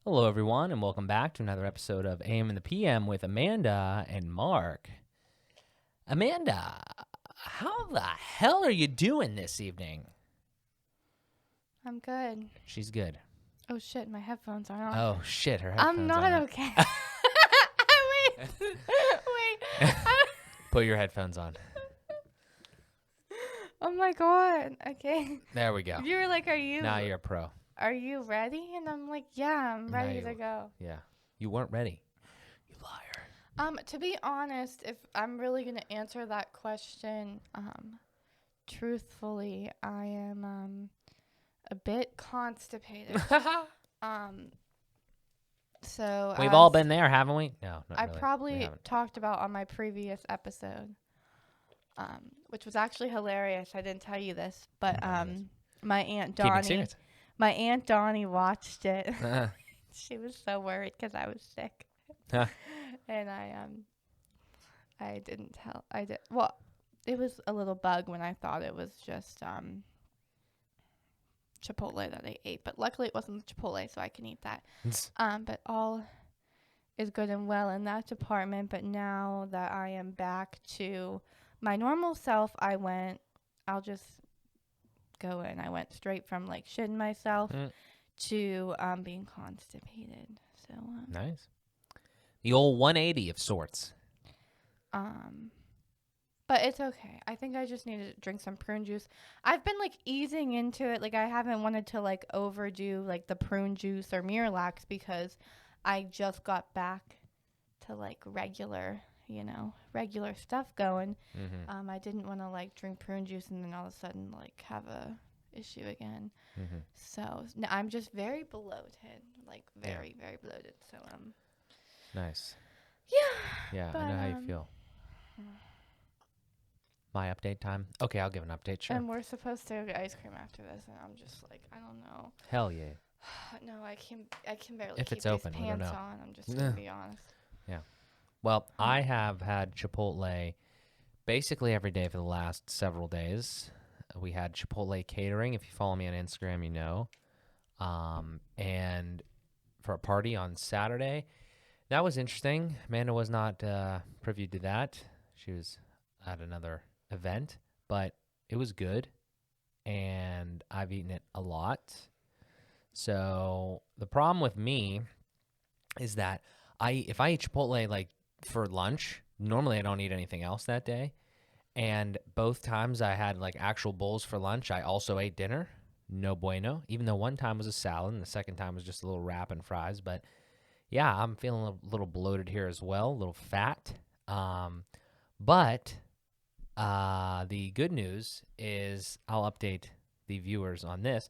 Hello, everyone, and welcome back to another episode of AM and the PM with Amanda and Mark. Amanda, how the hell are you doing this evening? I'm good. She's good. Oh shit, my headphones are on. Oh, shit, her headphones I'm not are on. okay. Wait. Put your headphones on. Oh my god. Okay. There we go. You were like, Now you're a pro. are you ready? And I'm like, yeah, I'm ready Now to go. Yeah. You weren't ready. You liar. To be honest, if I'm really gonna answer that question, truthfully, I am a bit constipated. So We've all been there, haven't we? No, not I really. We probably haven't. talked about on my previous episode, which was actually hilarious. I didn't tell you this, but my aunt Donnie watched it. She was so worried because I was sick, and I didn't tell. I did well. It was a little bug when I thought it was just Chipotle that I ate, but luckily it wasn't Chipotle, so I can eat that. But all is good and well in that department. But now that I am back to my normal self, I'll just go in. I went straight from like shitting myself to being constipated. So nice. The old 180 of sorts. But it's okay. I think I just need to drink some prune juice. I've been like easing into it. Like I haven't wanted to like overdo like the prune juice or Miralax because I just got back to like regular stuff going. Mm-hmm. I didn't want to like drink prune juice and then all of a sudden like have a issue again. Mm-hmm. So I'm just very bloated, like very bloated. So Nice. yeah. Yeah, But, I know how you feel. My update time? Okay, I'll give an update, sure. And we're supposed to get ice cream after this, and I'm just like, I don't know. Hell yeah. No, I can barely If keep it's open, these we don't pants know. on. I'm just gonna be honest. Yeah. Well, I have had Chipotle basically every day for the last several days. We had Chipotle catering. If you follow me on Instagram, you know. And for a party on Saturday. That was interesting. Amanda was not privy to that. She was at another event, but it was good, and I've eaten it a lot. So the problem with me is that if I eat Chipotle like for lunch, normally I don't eat anything else that day. And both times I had like actual bowls for lunch, I also ate dinner. No bueno. Even though one time was a salad and the second time was just a little wrap and fries. But yeah, I'm feeling a little bloated here as well, a little fat. But the good news is I'll update the viewers on this.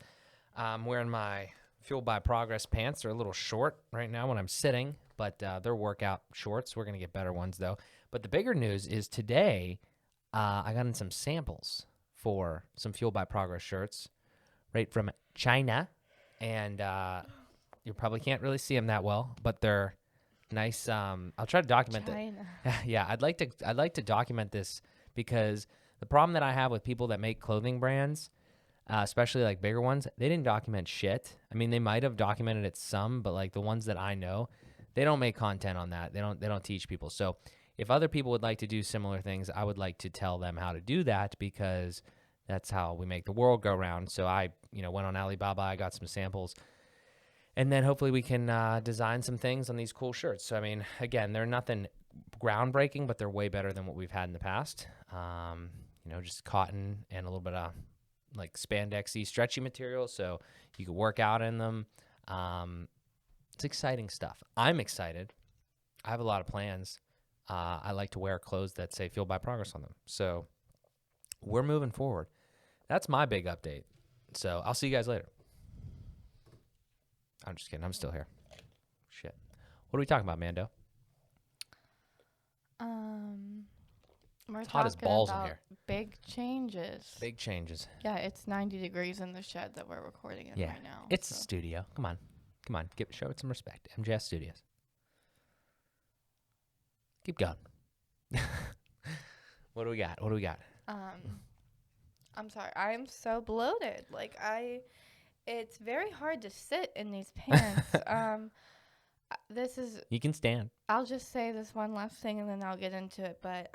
I'm wearing my Fueled by Progress pants. They're a little short right now when I'm sitting, but they're workout shorts. We're going to get better ones, though. But the bigger news is today I got in some samples for some Fueled by Progress shirts right from China. And you probably can't really see them that well, but they're nice. I'll try to document that. Yeah, I'd like to document this because the problem that I have with people that make clothing brands, especially like bigger ones, they didn't document shit. I mean, they might have documented it some, but like the ones that I know, they don't make content on that. They don't teach people. So if other people would like to do similar things, I would like to tell them how to do that because that's how we make the world go round. So I, went on Alibaba, I got some samples. And then hopefully we can design some things on these cool shirts. So, I mean, again, they're nothing groundbreaking, but they're way better than what we've had in the past. Just cotton and a little bit of like spandex-y stretchy material so you can work out in them. It's exciting stuff. I'm excited. I have a lot of plans. I like to wear clothes that say Fueled by Progress on them. So we're moving forward. That's my big update. So I'll see you guys later. I'm just kidding. I'm still here. Shit. What are we talking about, Mando? We're hot as talking balls in about here. big changes. Big changes. Yeah, it's 90 degrees in the shed that we're recording in right now. It's a studio. Come on. Show it some respect. MJS Studios. Keep going. What do we got? I'm sorry. I am so bloated. Like It's very hard to sit in these pants. This is. You can stand. I'll just say this one last thing and then I'll get into it. But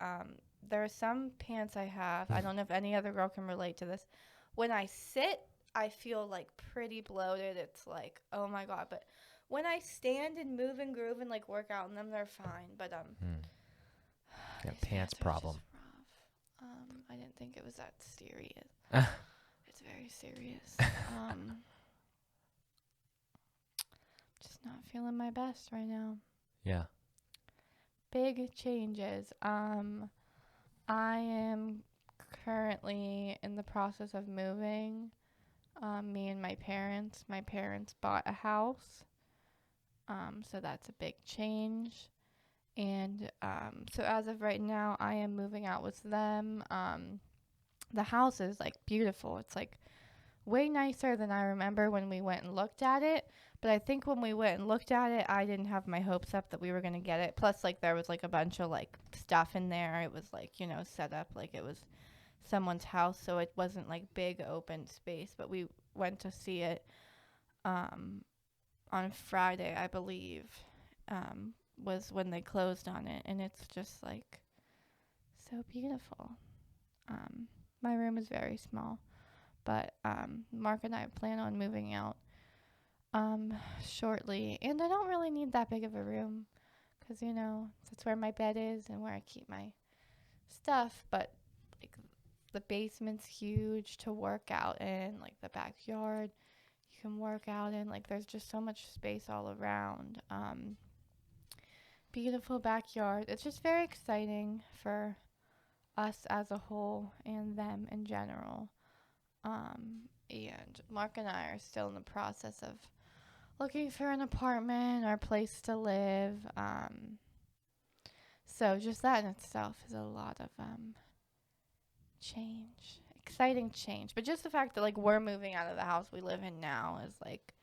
there are some pants I have. I don't know if any other girl can relate to this. When I sit, I feel like pretty bloated. It's like, oh my god. But when I stand and move and groove and like work out in them, they're fine. But Got pants problem. Just rough. I didn't think it was that serious. It's very serious. Just not feeling my best right now. Yeah. Big changes. I am currently in the process of moving. Me and my parents. My parents bought a house. So that's a big change. And so as of right now, I am moving out with them. The house is like beautiful. It's like way nicer than I remember when we went and looked at it. But I think when we went and looked at it, I didn't have my hopes up that we were going to get it. Plus, like, there was like a bunch of like stuff in there. It was like, set up like it was someone's house. So it wasn't like big open space. But we went to see it on Friday, I believe, was when they closed on it. And it's just like so beautiful. My room is very small. But Mark and I plan on moving out shortly. And I don't really need that big of a room because, that's where my bed is and where I keep my stuff. But like the basement's huge to work out in, like the backyard you can work out in. Like there's just so much space all around. Beautiful backyard. It's just very exciting for us as a whole and them in general. And Mark and I are still in the process of looking for an apartment or a place to live. So just that in itself is a lot of change, exciting change. But just the fact that like we're moving out of the house we live in now is like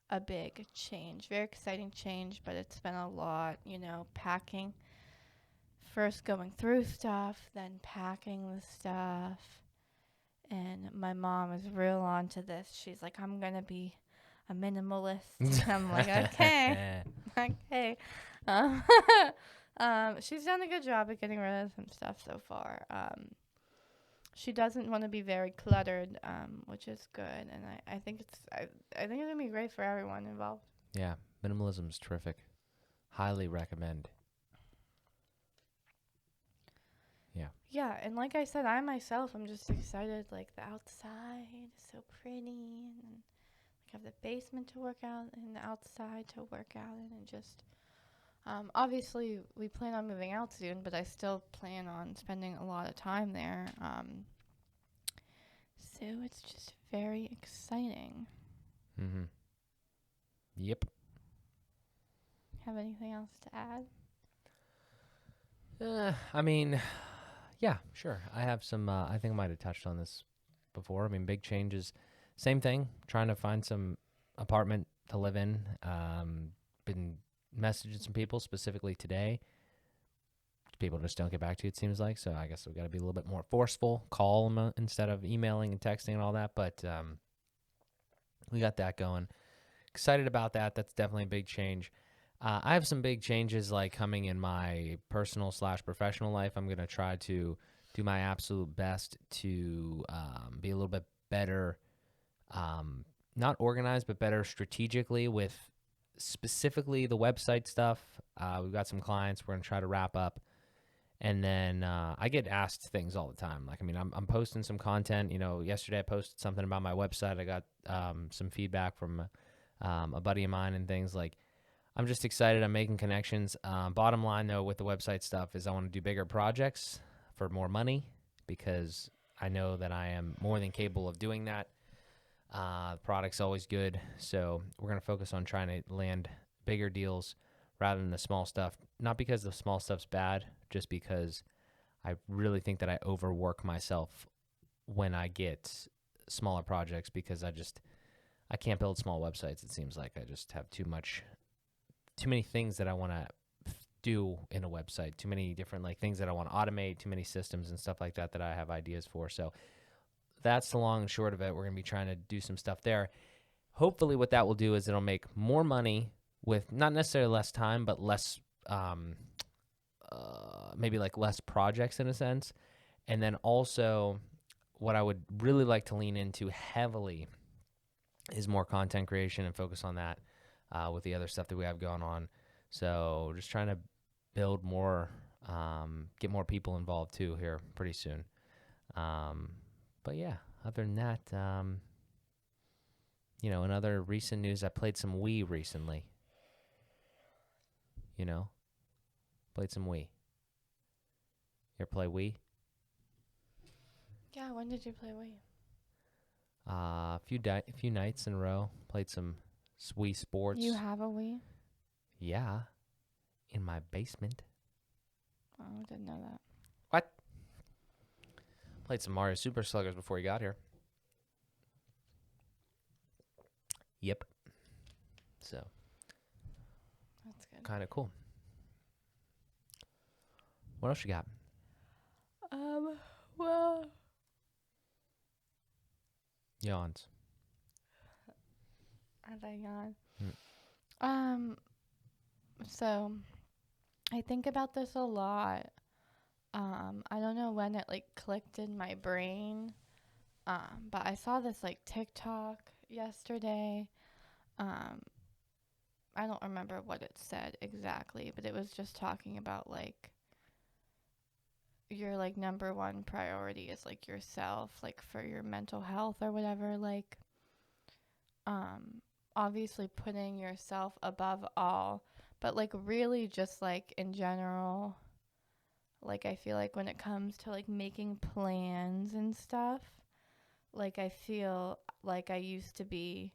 a big change, very exciting change. But it's been a lot, packing. First going through stuff, then packing the stuff. And my mom is real on to this. She's like, I'm going to be a minimalist. I'm like, okay. Okay. She's done a good job at getting rid of some stuff so far. She doesn't want to be very cluttered, which is good. And I think I think it's going to be great for everyone involved. Yeah. Minimalism is terrific. Highly recommend. Yeah. Yeah, and like I said, I myself, I'm just excited. Like the outside is so pretty, and like have the basement to work out and the outside to work out in, and just obviously we plan on moving out soon, but I still plan on spending a lot of time there. So it's just very exciting. Mm-hmm. Yep. Have anything else to add? I mean, yeah, sure. I have some, I think I might have touched on this before. I mean, big changes. Same thing, trying to find some apartment to live in. Been messaging some people specifically today. People just don't get back to you, it seems like. So I guess we've got to be a little bit more forceful. Call them instead of emailing and texting and all that. But we got that going. Excited about that. That's definitely a big change. I have some big changes like coming in my personal / professional life. I'm going to try to do my absolute best to be a little bit better, not organized, but better strategically with specifically the website stuff. We've got some clients we're going to try to wrap up. And then I get asked things all the time. Like, I mean, I'm posting some content. Yesterday I posted something about my website. I got some feedback from a buddy of mine and things like. I'm just excited. I'm making connections. Bottom line, though, with the website stuff is I want to do bigger projects for more money because I know that I am more than capable of doing that. The product's always good. So we're going to focus on trying to land bigger deals rather than the small stuff. Not because the small stuff's bad, just because I really think that I overwork myself when I get smaller projects because I can't build small websites. It seems like I just have too many things that I want to do in a website, too many different things that I want to automate, too many systems and stuff like that I have ideas for. So that's the long and short of it. We're going to be trying to do some stuff there. hopefully what that will do is it'll make more money with not necessarily less time, but less, maybe like less projects in a sense. And then also what I would really like to lean into heavily is more content creation and focus on that with the other stuff that we have going on. So just trying to build more, get more people involved too here pretty soon. But yeah, other than that, in other recent news, I played some Wii recently. Played some Wii. You ever play Wii? Yeah, when did you play Wii? A few nights in a row. Played some Wii Sports. You have a Wii? Yeah, in my basement. Oh, I didn't know that. What? Played some Mario Super Sluggers before you got here. Yep. So. That's good. Kind of cool. What else you got? Well. Yawns. As I yawn. So I think about this a lot. I don't know when it clicked in my brain. But I saw this TikTok yesterday. I don't remember what it said exactly, but it was just talking about your number one priority is yourself, for your mental health or whatever, obviously putting yourself above all, but really just in general, I feel when it comes to making plans and stuff, I feel I used to be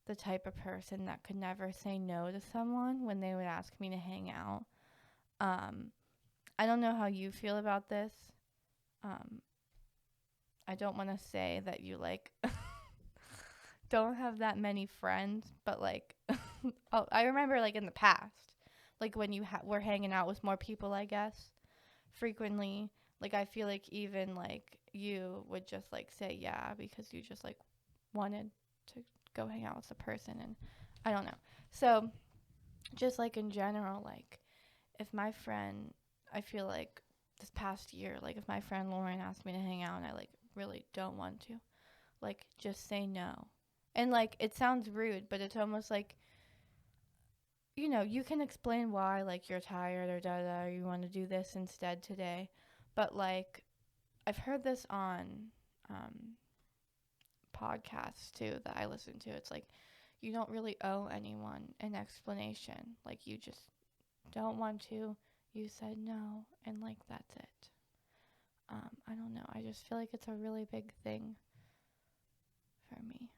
the type of person that could never say no to someone when they would ask me to hang out. I don't know how you feel about this. I don't want to say that you don't have that many friends, but I remember in the past, when you were hanging out with more people, I guess, frequently, I feel even you would just say yeah because you just wanted to go hang out with the person, and I don't know. So just in general, if my friend, I feel this past year, if my friend Lauren asked me to hang out and I really don't want to, just say no. And it sounds rude, but it's almost you can explain why, you're tired or or you want to do this instead today. But I've heard this on podcasts too that I listen to. It's you don't really owe anyone an explanation. You just don't want to. You said no, and that's it. I don't know. I just feel it's a really big thing for me.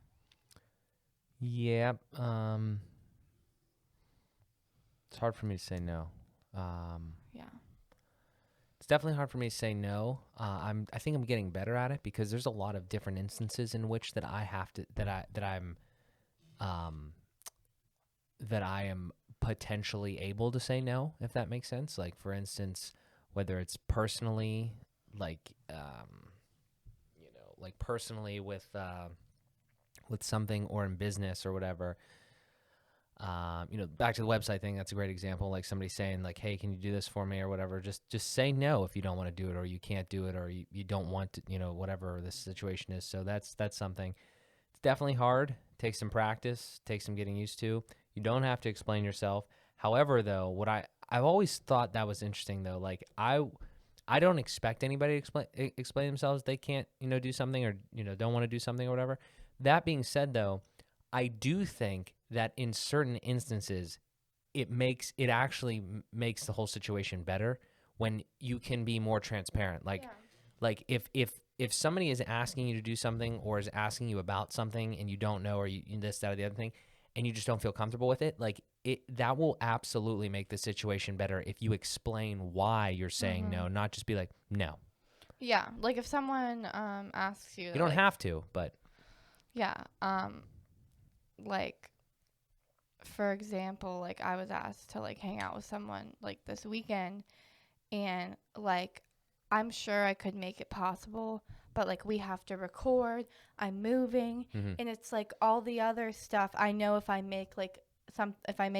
Yeah. It's hard for me to say no. Yeah. It's definitely hard for me to say no. I think I'm getting better at it because there's a lot of different instances in which that I have to that I am potentially able to say no, if that makes sense. Like for instance, whether it's personally, personally with something, or in business or whatever. Back to the website thing, that's a great example. Like somebody saying hey, can you do this for me or whatever? Just say no if you don't want to do it, or you can't do it, or you don't want to, whatever the situation is. So that's something. It's definitely hard. Takes some practice, takes some getting used to. You don't have to explain yourself. However, though, what I've always thought that was interesting though, I don't expect anybody to explain themselves. They can't, do something, or, don't want to do something or whatever. That being said though, I do think that in certain instances, it actually makes the whole situation better when you can be more transparent. Like if somebody is asking you to do something, or is asking you about something and you don't know, or you this, that, or the other thing, and you just don't feel comfortable with it, that will absolutely make the situation better if you explain why you're saying no, not just be like, no. Yeah, if someone asks you, you don't have to, but yeah, for example, I was asked to hang out with someone this weekend, and I'm sure I could make it possible, but like we have to record, I'm moving, and it's like all the other stuff. I know if I make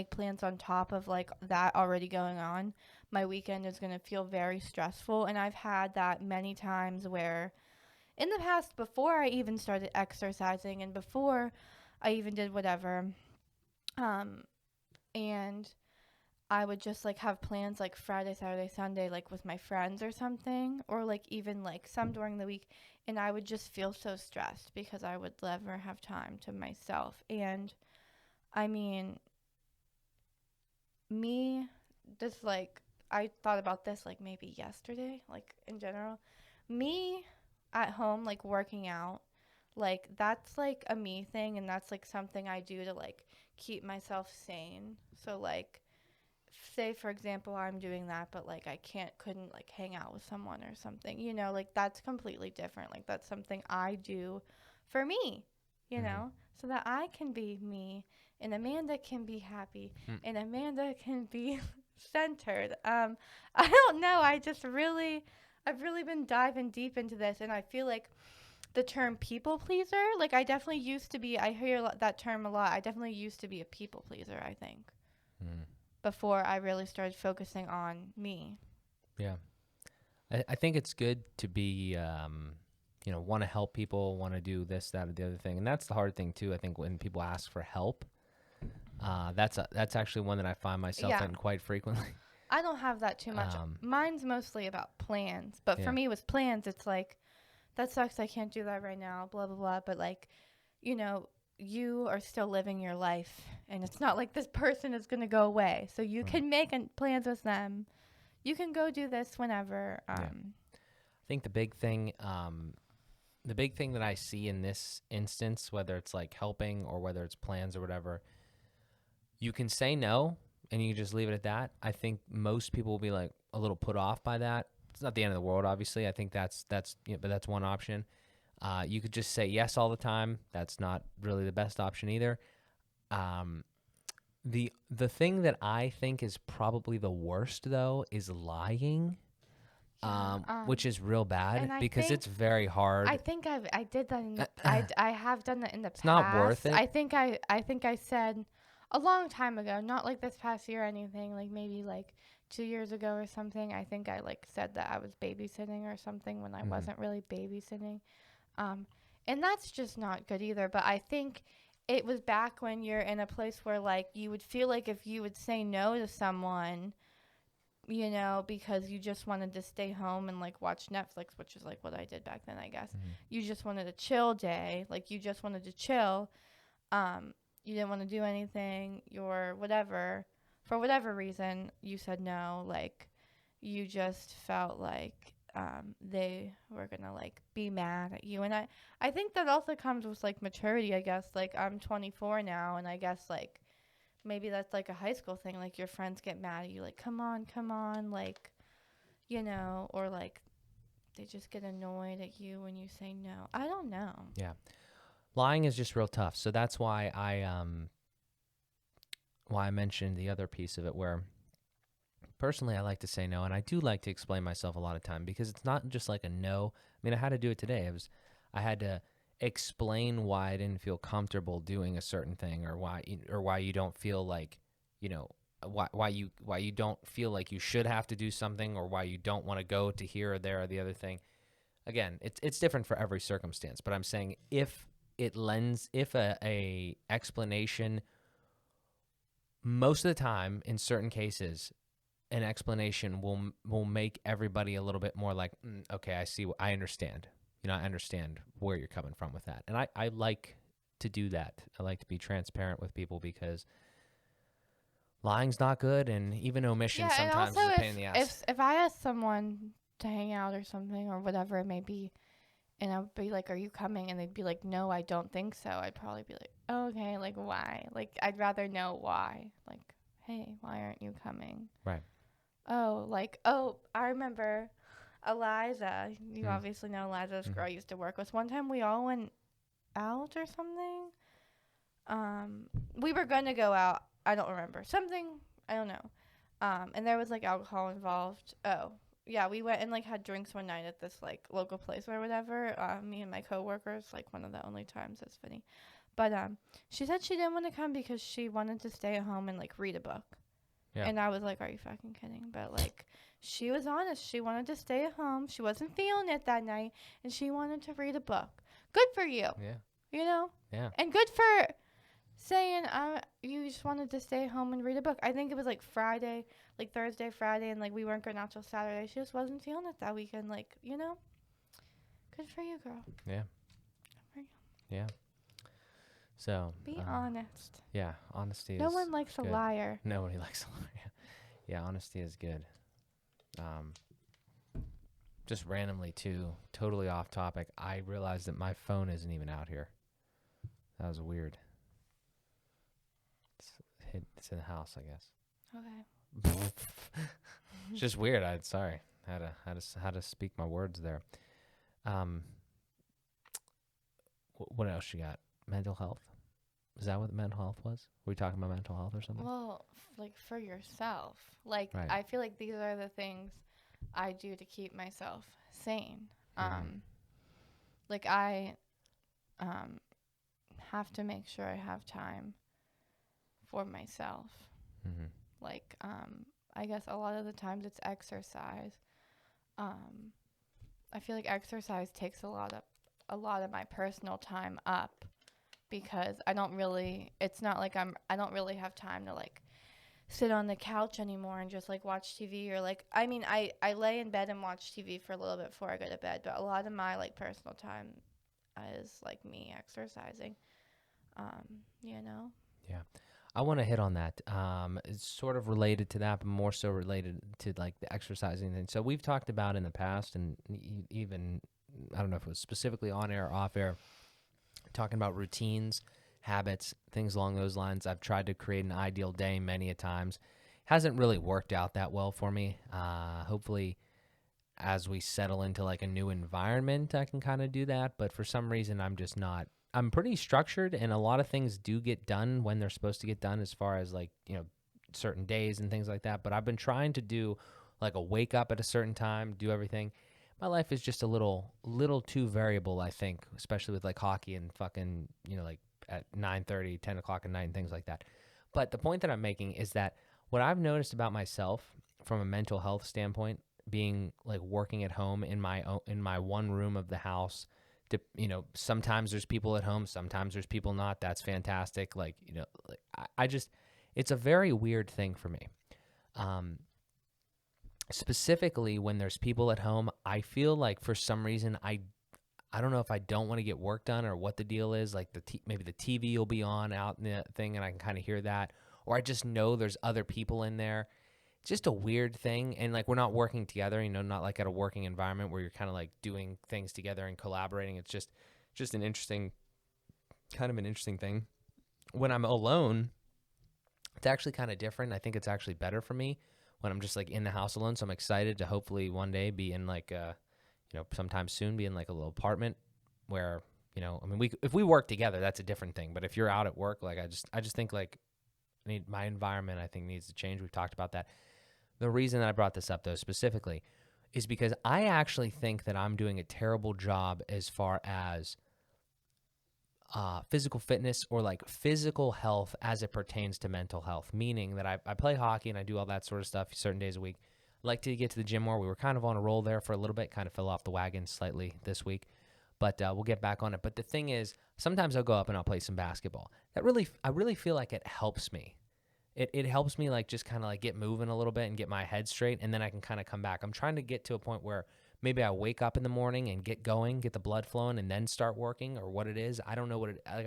plans on top of like that already going on, my weekend is going to feel very stressful. And I've had that many times where in the past, before I even started exercising and before I even did whatever, and I would just like have plans like Friday, Saturday, Sunday, like with my friends or something, or like even like some during the week. And I would just feel so stressed because I would never have time to myself. And I mean, me, this like, I thought about this like maybe yesterday, like in general. Me at home, like working out, like that's like a me thing. And that's like something I do to like keep myself sane. So, like, say for example I'm doing that, but like I couldn't like hang out with someone or something, like that's completely different. Like that's something I do for me, so that I can be me and Amanda can be happy and Amanda can be centered. I don't know, I've really been diving deep into this, and I feel like the term people pleaser, like I definitely used to be, I hear that term a lot. I definitely used to be a people pleaser, I think, before I really started focusing on me. Yeah. I think it's good to be, want to help people, want to do this, that, or the other thing. And that's the hard thing, too. I think when people ask for help, that's actually one that I find myself in quite frequently. I don't have that too much. Mine's mostly about plans. But for me, with plans, it's like, that sucks. I can't do that right now, blah, blah, blah. But, like, you are still living your life. And it's not like this person is going to go away. So you can make plans with them. You can go do this whenever. I think the big thing that I see in this instance, whether it's like helping or whether it's plans or whatever, you can say no and you just leave it at that. I think most people will be like a little put off by that. It's not the end of the world, obviously. I think but that's one option. You could just say yes all the time. That's not really the best option either. The thing that I think is probably the worst, though, is lying, which is real bad because it's very hard. I think I did that. I have done that in the past. It's not worth it. I think I said a long time ago, not like this past year or anything, like maybe like 2 years ago or something. I think I like said that I was babysitting or something when I wasn't really babysitting. And that's just not good either. But I think it was back when you're in a place where like you would feel like if you would say no to someone, because you just wanted to stay home and like watch Netflix, which is like what I did back then, I guess. You just wanted a chill day, like you just wanted to chill. You didn't want to do anything, for whatever reason, you said no. Like you just felt like they were gonna like be mad at you. And I think that also comes with like maturity, I guess. Like I'm 24 now, and I guess like maybe that's like a high school thing. Like your friends get mad at you, like come on, like or like they just get annoyed at you when you say no. I don't know. Yeah, lying is just real tough. So that's why I mentioned the other piece of it, where personally I like to say no, and I do like to explain myself a lot of time, because it's not just like a no. I mean, I had to do it today. I had to explain why I didn't feel comfortable doing a certain thing, or why you don't feel like, why you don't feel like you should have to do something, or why you don't want to go to here or there or the other thing. Again, it's different for every circumstance, but I'm saying if a explanation, most of the time in certain cases, an explanation will make everybody a little bit more like, okay, I understand. I understand where you're coming from with that. And I like to do that. I like to be transparent with people, because lying's not good, and even omission sometimes is a pain in the ass. If I asked someone to hang out or something or whatever it may be, and I would be like, are you coming? And they'd be like, no, I don't think so. I'd probably be like, oh, okay, like why? Like I'd rather know why. Like, hey, why aren't you coming? Right. Oh, I remember Eliza. You obviously know Eliza, this girl I used to work with. One time we all went out or something. We were going to go out. I don't remember. Something, I don't know. And there was like alcohol involved. Oh, yeah, we went and like had drinks one night at this like local place or whatever. Me and my coworkers, like one of the only times. That's funny. But she said she didn't want to come because she wanted to stay at home and like read a book. Yeah. And I was like, "Are you fucking kidding?" But like, she was honest. She wanted to stay at home. She wasn't feeling it that night, and she wanted to read a book. Good for you. Yeah. You know. Yeah. And good for saying you just wanted to stay home and read a book. I think it was like Friday, like Thursday, Friday, and like we weren't going out till Saturday. She just wasn't feeling it that weekend. Like, you know. Good for you, girl. Yeah. Good for you. Yeah. So Be honest. Yeah, honesty No is one likes a good. liar. Nobody likes a liar. Yeah, honesty is good. Just randomly too, totally off topic, I realized that my phone isn't even out here. That was weird. It's in the house, I guess. Okay. It's just weird. Sorry. Had to speak my words there. What else you got? Mental health? Is that what mental health was? Were we talking about mental health or something? Well, like for yourself. Like Right. I feel like these are the things I do to keep myself sane. Like I have to make sure I have time for myself. Mm-hmm. Like I guess a lot of the times it's exercise. I feel like exercise takes a lot of my personal time up because it's not like I don't really have time to like sit on the couch anymore and just like watch TV or like I mean I lay in bed and watch TV for a little bit before I go to bed, but a lot of my like personal time is like me exercising. You know? Yeah. I want to hit on that. It's sort of related to that, but more so related to like the exercising thing. So we've talked about in the past, and even I don't know if it was specifically on air or off air, talking about routines, habits, things along those lines. I've tried to create an ideal day many a times. Hasn't really worked out that well for me. Hopefully, as we settle into like a new environment, I can kind of do that. But for some reason, I'm just not. I'm pretty structured, and a lot of things do get done when they're supposed to get done, as far as like, certain days and things like that. But I've been trying to do like a wake up at a certain time, do everything. My life is just a little too variable, I think, especially with like hockey and fucking, like at 9:30, 10 o'clock at night and things like that. But the point that I'm making is that what I've noticed about myself from a mental health standpoint, being like working at home in my one room of the house, sometimes there's people at home, sometimes there's people not. That's fantastic. Like, I just, it's a very weird thing for me. Specifically when there's people at home, I feel like for some reason, I don't know if I don't want to get work done or what the deal is. Like maybe the TV will be on out in the thing and I can kind of hear that. Or I just know there's other people in there. It's just a weird thing. And like, we're not working together, not like at a working environment where you're kind of like doing things together and collaborating. It's just an interesting thing. When I'm alone, it's actually kind of different. I think it's actually better for me when I'm just like in the house alone. So I'm excited to hopefully one day be in like sometime soon be in like a little apartment where, if we work together, that's a different thing. But if you're out at work, like I just think like my environment, I think, needs to change. We've talked about that. The reason that I brought this up, though, specifically, is because I actually think that I'm doing a terrible job as far as physical fitness or like physical health as it pertains to mental health, meaning that I play hockey and I do all that sort of stuff certain days a week. I like to get to the gym more. We were kind of on a roll there for a little bit, kind of fell off the wagon slightly this week, but we'll get back on it. But the thing is, sometimes I'll go up and I'll play some basketball. I really feel like it helps me. It helps me like just kind of like get moving a little bit and get my head straight, and then I can kind of come back. I'm trying to get to a point where maybe I wake up in the morning and get going, get the blood flowing, and then start working, or what it is. I don't know what it like.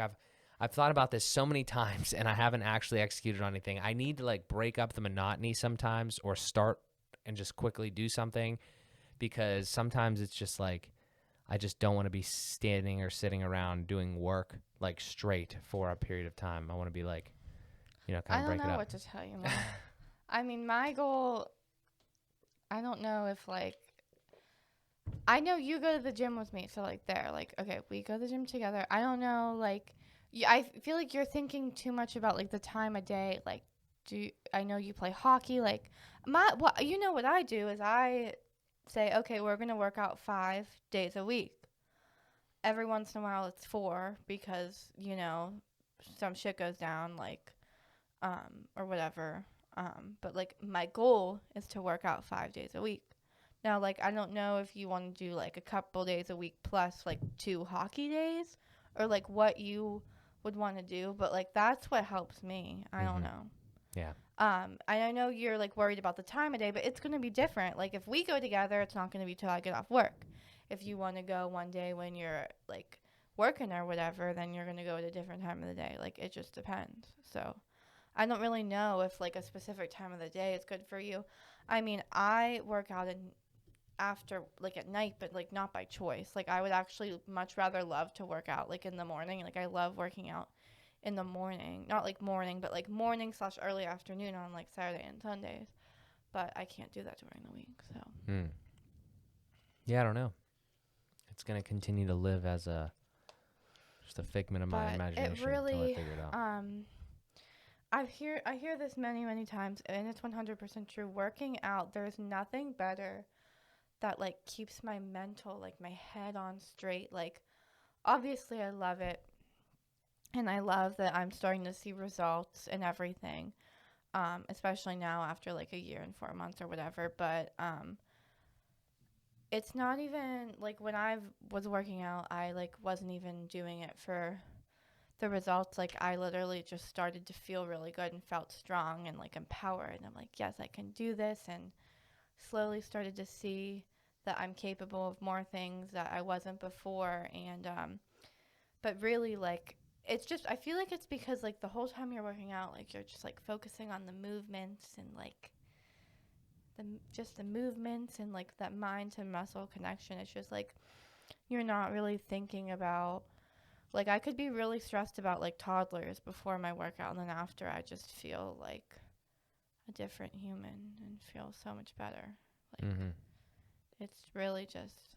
I've thought about this so many times, and I haven't actually executed on anything. I need to like break up the monotony sometimes, or start and just quickly do something, because sometimes it's just like I just don't want to be standing or sitting around doing work like straight for a period of time. I want to be like, kind of break it up. I don't know what to tell you, Mom. I mean, my goal, I don't know if like, I know you go to the gym with me, so like okay, we go to the gym together. I don't know, like, I feel like you're thinking too much about like the time of day. Like, I know you play hockey. Like, what I do is say, okay, we're going to work out 5 days a week. Every once in a while it's 4 because, you know, some shit goes down, like, or whatever. But like my goal is to work out 5 days a week. Now, like, I don't know if you want to do like a couple days a week plus like 2 hockey days, or like what you would want to do, but like that's what helps me. I don't know. Yeah. And I know you're like worried about the time of day, but it's going to be different. Like if we go together, it's not going to be till I get off work. If you want to go one day when you're like working or whatever, then you're going to go at a different time of the day. Like it just depends. So I don't really know if like a specific time of the day is good for you. I mean, I work out in after like at night, but like not by choice. Like I would actually much rather love to work out like in the morning. Like I love working out in the morning, not like morning, but like morning slash early afternoon on like Saturday and Sundays. But I can't do that during the week. So Yeah, I don't know. It's gonna continue to live as just a figment of my but it imagination until I really figure it out. I hear this many times, and it's 100% true. Working out, there's nothing better that like keeps my mental, like my head on straight. Like obviously I love it, and I love that I'm starting to see results and everything. Especially now after like a year and 4 months or whatever. But it's not even like when I was working out, I like wasn't even doing it for the results. Like I literally just started to feel really good and felt strong and like empowered. And I'm like, yes, I can do this. And slowly started to see that I'm capable of more things that I wasn't before. And but really like it's just I feel like it's because like the whole time you're working out, like you're just like focusing on the movements and like the movements and like that mind to muscle connection. It's just like you're not really thinking about like I could be really stressed about like toddlers before my workout, and then after I just feel like a different human and feel so much better. Like it's really just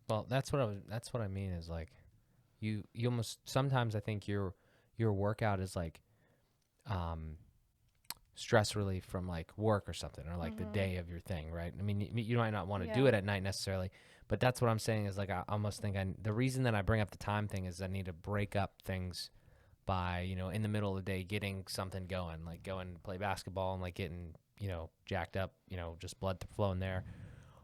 Well, that's what I mean is like you almost sometimes I think your workout is like um stress relief from like work or something, or like the day of your thing, right? I mean, you might not want to do yeah. it at night necessarily, but that's what I'm saying is like I almost think the reason that I bring up the time thing is I need to break up things by, in the middle of the day getting something going, like going to play basketball and like getting, jacked up, just blood flowing there,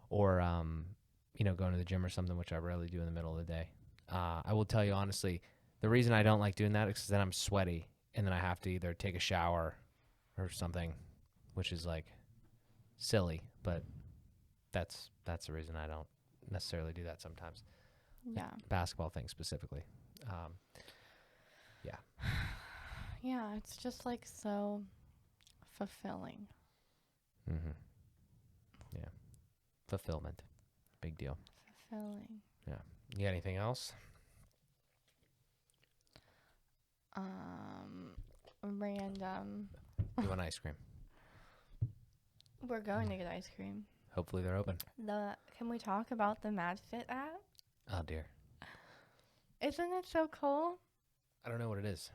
or going to the gym or something, which I rarely do in the middle of the day. I will tell you honestly, the reason I don't like doing that is because then I'm sweaty and then I have to either take a shower or something, which is like silly, but that's the reason I don't necessarily do that sometimes. Like Yeah. basketball things specifically. Yeah. Yeah, it's just like so fulfilling. Yeah. Fulfillment. Big deal. Fulfilling. Yeah. You got anything else? Random. You want ice cream? We're going to get ice cream. Hopefully they're open. Can we talk about the MadFit app? Oh dear. Isn't it so cool? I don't know what it is.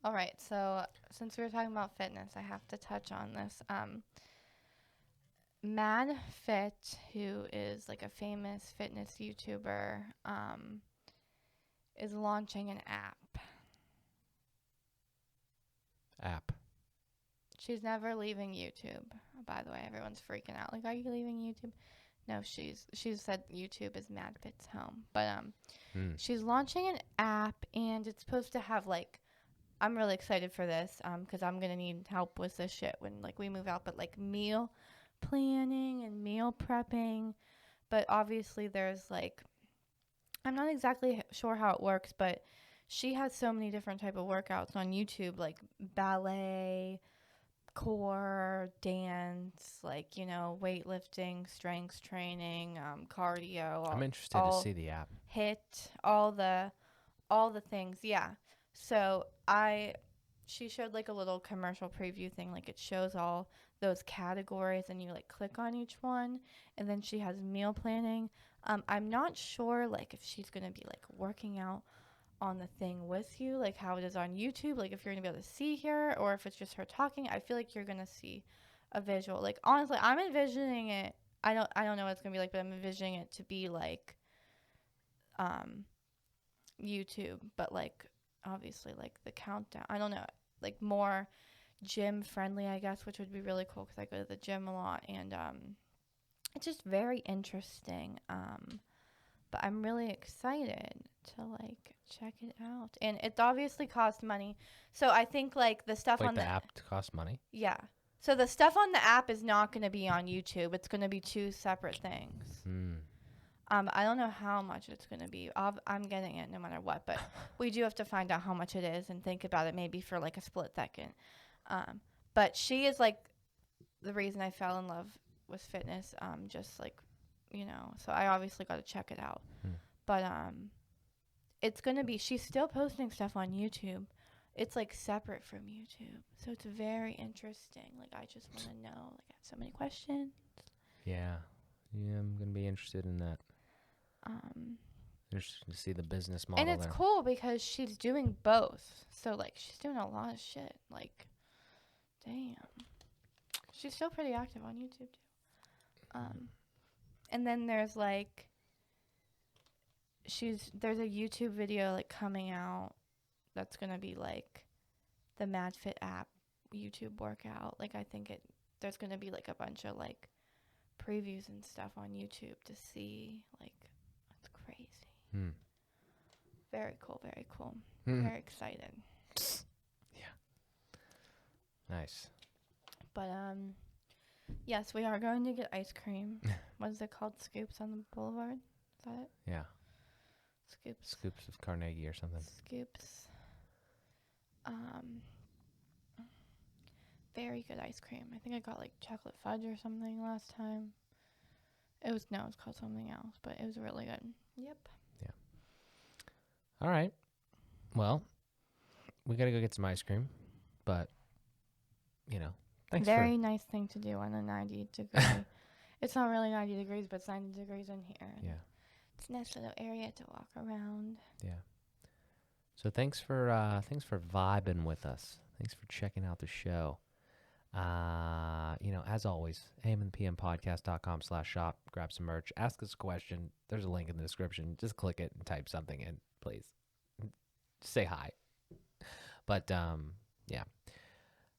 All right, so since we were talking about fitness, I have to touch on this. MadFit, who is like a famous fitness YouTuber, is launching an app. She's never leaving YouTube. By the way, everyone's freaking out. Like, are you leaving YouTube? No, she's said YouTube is MadFit's home. But she's launching an app, and it's supposed to have like, I'm really excited for this because I'm gonna need help with this shit when like we move out. But like meal planning and meal prepping. But obviously there's like, I'm not exactly sure how it works, but she has so many different type of workouts on YouTube, like ballet, core, dance, like, weightlifting, strength training, cardio, I'm interested to see the app. HIIT, all the things. Yeah. So she showed like a little commercial preview thing. Like it shows all those categories and you like click on each one. And then she has meal planning. I'm not sure like if she's going to be like working out on the thing with you, like how it is on YouTube, like if you're going to be able to see her or if it's just her talking. I feel like you're going to see a visual. Like honestly, I'm envisioning it. I don't know what it's gonna be like, but I'm envisioning it to be like um YouTube, but like obviously like the countdown. I don't know, like more gym friendly, I guess, which would be really cool because I go to the gym a lot, and it's just very interesting. But I'm really excited to like check it out, and it obviously costs money. So I think like the stuff Wait, on the app costs money? yeah. So the stuff on the app is not going to be on YouTube. It's going to be two separate things. I don't know how much it's going to be. I'm getting it no matter what, but we do have to find out how much it is and think about it maybe for like a split second. But she is like the reason I fell in love with fitness. Just like, so I obviously got to check it out. But it's going to be, she's still posting stuff on YouTube. It's like separate from YouTube. So it's very interesting. Like I just want to know. Like I have so many questions. Yeah. Yeah, I'm going to be interested in that. Interested to see the business model. And it's cool because she's doing both. So like she's doing a lot of shit. Like damn. She's still pretty active on YouTube too. And then there's like there's a YouTube video like coming out that's going to be like the MadFit app YouTube workout. Like I think there's going to be like a bunch of like previews and stuff on YouTube to see. Like it's crazy. Very cool, very cool. Very excited. Yeah. Nice. But yes, we are going to get ice cream. What is it called? Scoops on the Boulevard? Is that it? Yeah. Scoops. Scoops of Carnegie or something. Scoops. Very good ice cream. I think I got like chocolate fudge or something last time. It was called something else, but it was really good. Yep. Yeah. All right. Well, we got to go get some ice cream, but thanks. Very nice thing to do on a 90 degree. It's not really 90 degrees, but it's 90 degrees in here. Yeah. It's a nice little area to walk around. Yeah. So thanks for vibing with us. Thanks for checking out the show. As always, amandpmpodcast.com/shop. Grab some merch. Ask us a question. There's a link in the description. Just click it and type something in, please. Say hi. But yeah.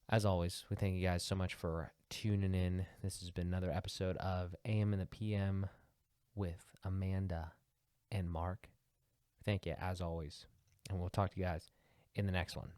As always, we thank you guys so much for tuning in. This has been another episode of AM and the PM with Amanda and Mark. Thank you, as always. And we'll talk to you guys in the next one.